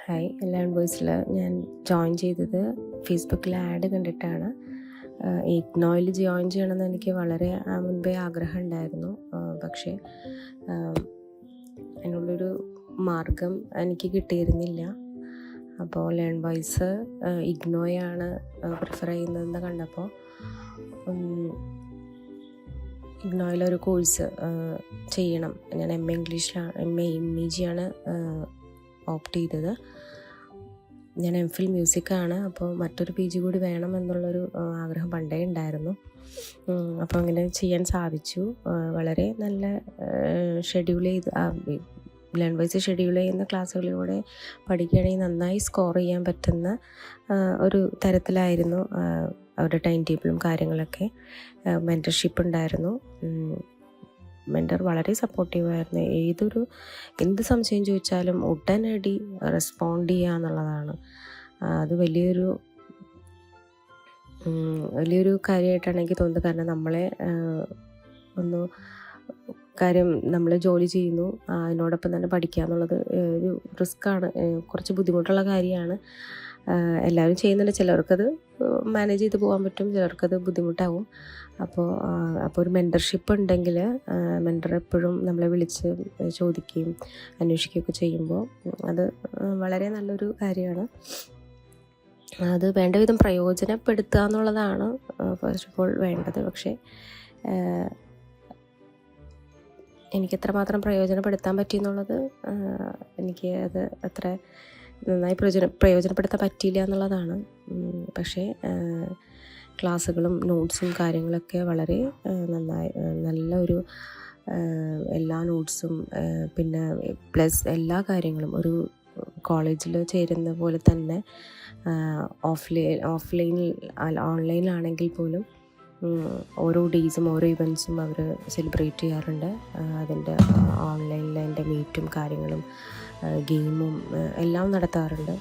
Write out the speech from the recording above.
Hi, learn വോയിസിൽ ഞാൻ join ചെയ്തത് ഫേസ്ബുക്കിൽ ആഡ് കണ്ടിട്ടാണ്. ഇഗ്നോയിൽ ജോയിൻ ചെയ്യണമെന്ന് എനിക്ക് വളരെ മുൻപേ ആഗ്രഹം ഉണ്ടായിരുന്നു. പക്ഷേ അതിനുള്ളൊരു മാർഗം എനിക്ക് കിട്ടിയിരുന്നില്ല. അപ്പോൾ ലേൺ വോയിസ് ഇഗ്നോയാണ് പ്രിഫർ ചെയ്യുന്നതെന്ന് കണ്ടപ്പോൾ ഇഗ്നോയിലൊരു കോഴ്സ് ചെയ്യണം. ഞാൻ MA ആണ് ഓപ്റ്റ് ചെയ്തത്. ഞാൻ MPhil മ്യൂസിക്കാണ്. അപ്പോൾ മറ്റൊരു PG കൂടി വേണം എന്നുള്ളൊരു ആഗ്രഹം പണ്ടേ ഉണ്ടായിരുന്നു. അപ്പോൾ അങ്ങനെ ചെയ്യാൻ സാധിച്ചു. വളരെ നല്ല ഷെഡ്യൂൾ ചെയ്ത് ലേൺ വോയിസ് ഷെഡ്യൂൾ ചെയ്യുന്ന ക്ലാസ്സുകളിലൂടെ പഠിക്കുകയാണെങ്കിൽ നന്നായി സ്കോർ ചെയ്യാൻ പറ്റുന്ന ഒരു തരത്തിലായിരുന്നു അവരുടെ ടൈം ടേബിളും കാര്യങ്ങളൊക്കെ. മെൻറ്റർഷിപ്പ് ഉണ്ടായിരുന്നു. മെൻറ്റർ വളരെ സപ്പോർട്ടീവായിരുന്നു. എന്ത് സംശയം ചോദിച്ചാലും ഉടനടി റെസ്പോണ്ട് ചെയ്യുക എന്നുള്ളതാണ്. അത് വലിയൊരു കാര്യമായിട്ടാണ് എനിക്ക് തോന്നുന്നത്. കാരണം നമ്മൾ ജോലി ചെയ്യുന്നു, അതിനോടൊപ്പം തന്നെ പഠിക്കുക എന്നുള്ളത് ഒരു റിസ്ക്കാണ്, കുറച്ച് ബുദ്ധിമുട്ടുള്ള കാര്യമാണ്. എല്ലാവരും ചെയ്യുന്നുണ്ട്. ചിലർക്കത് മാനേജ് ചെയ്ത് പോകാൻ പറ്റും, ചിലർക്കത് ബുദ്ധിമുട്ടാവും. അപ്പോൾ ഒരു മെൻറ്റർഷിപ്പ് ഉണ്ടെങ്കിൽ മെൻറ്റർ എപ്പോഴും നമ്മളെ വിളിച്ച് ചോദിക്കുകയും അന്വേഷിക്കുകയൊക്കെ ചെയ്യുമ്പോൾ അത് വളരെ നല്ലൊരു കാര്യമാണ്. അത് വേണ്ട വിധം പ്രയോജനപ്പെടുത്തുക എന്നുള്ളതാണ് ഫസ്റ്റ് ഓഫ് ഓൾ വേണ്ടത്. പക്ഷേ എനിക്കെത്രമാത്രം പ്രയോജനപ്പെടുത്താൻ പറ്റിയെന്നുള്ളത് എനിക്ക് അത് അത്ര നന്നായി പ്രയോജനപ്പെടുത്താൻ പറ്റിയില്ല എന്നുള്ളതാണ്. പക്ഷേ ക്ലാസ്സുകളും നോട്ട്സും കാര്യങ്ങളൊക്കെ വളരെ നല്ലൊരു എല്ലാ നോട്ട്സും പിന്നെ പ്ലസ് എല്ലാ കാര്യങ്ങളും ഒരു കോളേജിൽ ചേരുന്ന പോലെ തന്നെ ഓൺലൈനിലാണെങ്കിൽ പോലും ഓരോ ഡേയ്സും ഓരോ ഇവൻറ്റ്സും അവർ സെലിബ്രേറ്റ് ചെയ്യാറുണ്ട്. അതിൻ്റെ ഓൺലൈനിൽ അതിൻ്റെ മീറ്റും കാര്യങ്ങളും ഗെയിമും എല്ലാം നടത്താറുണ്ട്.